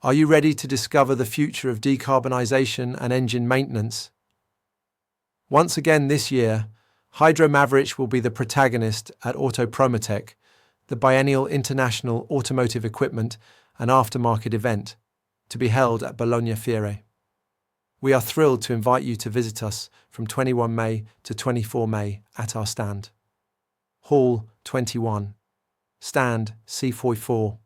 Are you ready to discover the future of decarbonisation and engine maintenance? Once again this year, Hydromaverich will be the protagonist at Autopromotec, the biennial international automotive equipment and aftermarket event, to be held at Bologna-Fiere. We are thrilled to invite you to visit us from 21 May to 24 May at our stand. Hall 21, stand C44.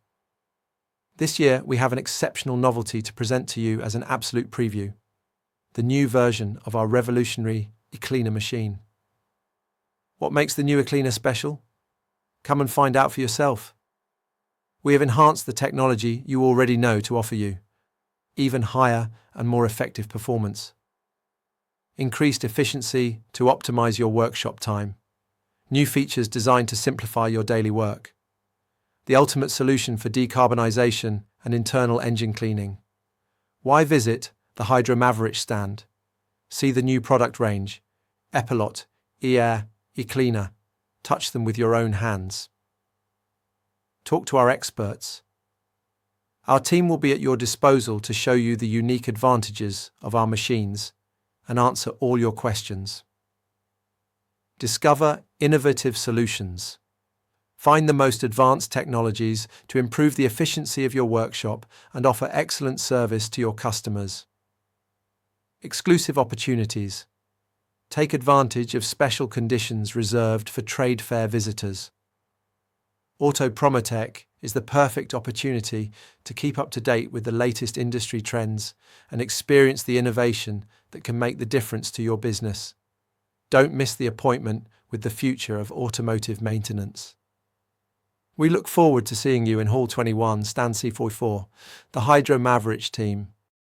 This year we have an exceptional novelty to present to you as an absolute preview, the new version of our revolutionary Ecleaner machine. What makes the new Ecleaner special? Come and find out for yourself. We have enhanced the technology you already know to offer you even higher and more effective performance. Increased efficiency to optimise your workshop time. New features designed to simplify your daily work. The ultimate solution for decarbonisation and internal engine cleaning. Why visit the Hydromaverich stand? See the new product range, Epilot, Eair, Ecleaner. Touch them with your own hands. Talk to our experts. Our team will be at your disposal to show you the unique advantages of our machines and answer all your questions. Discover innovative solutions. Find the most advanced technologies to improve the efficiency of your workshop and offer excellent service to your customers. Exclusive opportunities. Take advantage of special conditions reserved for trade fair visitors. Autopromotec is the perfect opportunity to keep up to date with the latest industry trends and experience the innovation that can make the difference to your business. Don't miss the appointment with the future of automotive maintenance. We look forward to seeing you in Hall 21, Stand C44, the Hydromaverich team.